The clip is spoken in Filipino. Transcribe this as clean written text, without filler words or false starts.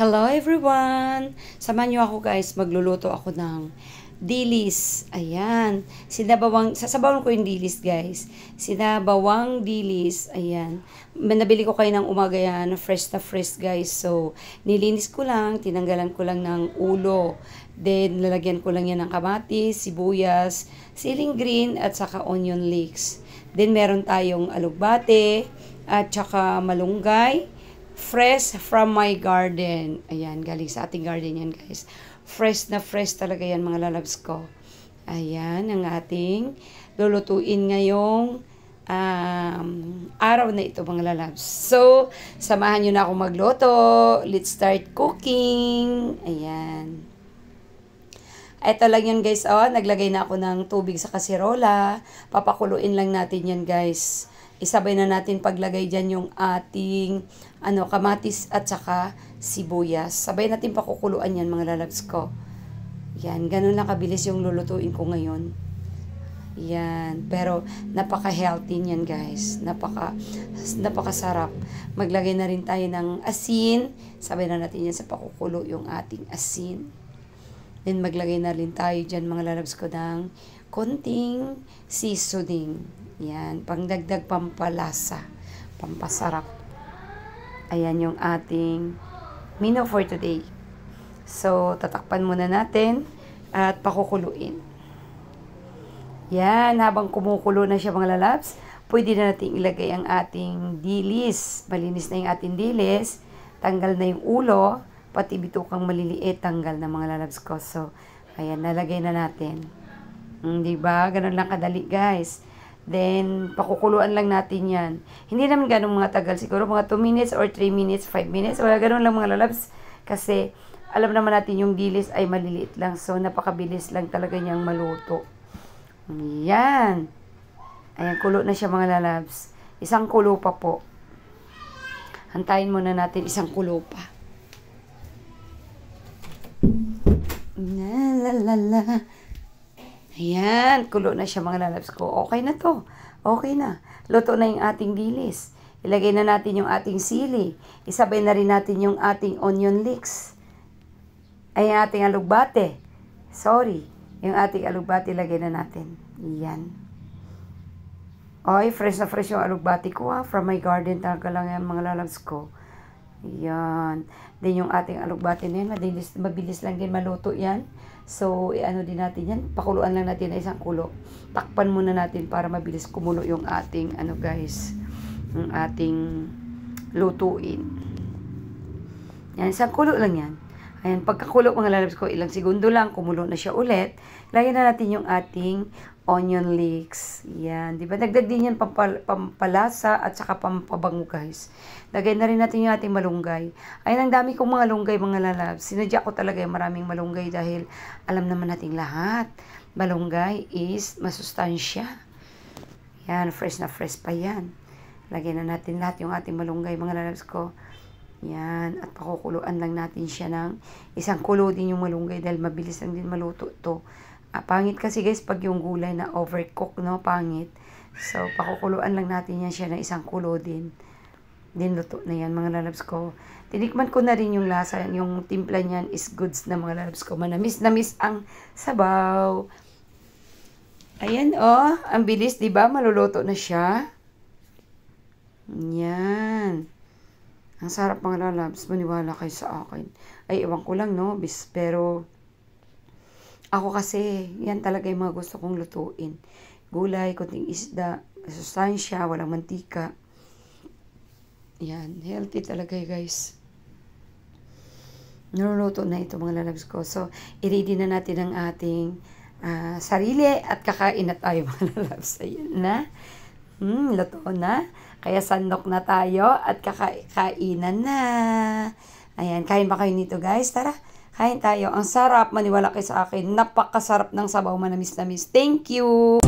Hello everyone! Samahan nyo ako guys, magluluto ako ng dilis. Ayan. Sasabawan ko yung dilis guys. Sinabawang dilis. Ayan. Nabili ko kayo ng umaga yan, fresh na fresh guys. So, nilinis ko lang, tinanggalan ko lang ng ulo. Then, lalagyan ko lang yan ng kamatis, sibuyas, siling green, at saka onion leeks. Then, meron tayong alugbate, at saka malunggay, fresh from my garden. Ayan, galing sa ating garden yan guys. Fresh na fresh talaga yan mga lalabs ko. Ayan, ang ating lulutuin ngayong araw na ito mga lalabs. So, samahan nyo na ako magluto. Let's start cooking. Ayan. Ito lang yan guys. Oh, naglagay na ako ng tubig sa kaserola. Papakuluin lang natin yan guys. Isabay na natin paglagay dyan yung ating kamatis at saka sibuyas. Sabay natin pakukuluan yan mga lalabs ko. Yan, ganun lang kabilis yung lulutuin ko ngayon. Yan, pero napaka-healthy niyan guys. Napakasarap. Maglagay na rin tayo ng asin. Sabay na natin yan sa pakukulo yung ating asin. Then maglagay na rin tayo dyan mga lalabs ko ng konting seasoning. Yan, pangdagdag pampalasa, pampasarap. Ayan yung ating menu for today. So, tatakpan muna natin at pakukuluin. Yan, habang kumukulo na siya mga lalabs, pwede na natin ilagay ang ating dilis. Malinis na yung ating dilis, tanggal na yung ulo, pati bitukang maliliit, tanggal na mga lalabs ko. So, ayan, nalagay na natin. Diba? Ganun lang kadali guys. Then, pakukuluan lang natin yan. Hindi naman ganun mga tagal. Siguro mga 2 minutes or 3 minutes, 5 minutes. Wala ganun lang mga lalabs. Kasi, alam naman natin yung dilis ay maliliit lang. So, napakabilis lang talaga niyang maluto. Yan. Ayan, kulo na siya mga lalabs. Isang kulo pa po. Hantayin muna natin isang kulo pa. La la la. Ayan, kulo na siya mga lalabs ko. Okay na to. Okay na. Luto na yung ating dilis. Ilagay na natin yung ating sili. Isabay na rin natin yung ating onion leeks. Ay, yung ating alugbate. Sorry. Yung ating alugbate, ilagay na natin. Yan. Oy, fresh na fresh yung alugbate ko ha. From my garden talaga lang yan mga lalabs ko. Yan. Then yung ating alugbate na yan, mabilis lang din maluto yan. So, ano din natin yan, pakuluan lang natin na isang kulo. Takpan muna natin para mabilis kumulo yung ating, guys, yung ating lutuin. Yan, isang kulo lang yan. Ayan, pagkakulo mga lalabs ko, ilang segundo lang, kumulo na siya ulit. Lagyan na natin yung ating onion leeks. Yan, di ba? Dagdag din yan pampalasa at saka pampabango guys. Lagay na rin natin yung ating malunggay. Ayun, ang dami kong mga lunggay mga lalabs. Sinadya ko talaga yung maraming malunggay dahil alam naman nating lahat. Malunggay is masustansya. Yan, fresh na fresh pa yan. Lagay na natin lahat yung ating malunggay mga lalabs ko. Yan, at pakukuluan lang natin siya ng isang kulo din yung malunggay dahil mabilis lang din maluto to. Pangit kasi guys pag yung gulay na overcook, no? Pangit. So, pakukuluan lang natin yan siya ng isang kulo din. Din luto na yan mga lalabs ko. Tinikman ko na rin yung lasa. Yung timpla niyan is goods na mga lalabs ko. Manamis ang sabaw. Ayan oh. Ang bilis diba? Maluluto na siya. Yan. Ang sarap mga lalabs. Maniwala kayo sa akin. Ay, ewan ko lang no. Pero ako kasi, yan talaga yung mga gusto kong lutuin. Gulay, kunting isda, sustansya, walang mantika. Yan, healthy talaga guys. Niluluto na ito mga lalabs ko. So, i-ready na natin ang ating sarili at kakain na tayo mga lalabs. Ayan na. Luto na. Kaya sandok na tayo at kakainan na. Ayan, kain ba kayo nito guys? Tara, Kain tayo. Ang sarap, maniwala kayo sa akin. Napakasarap ng sabaw, manamis-namis. Thank you!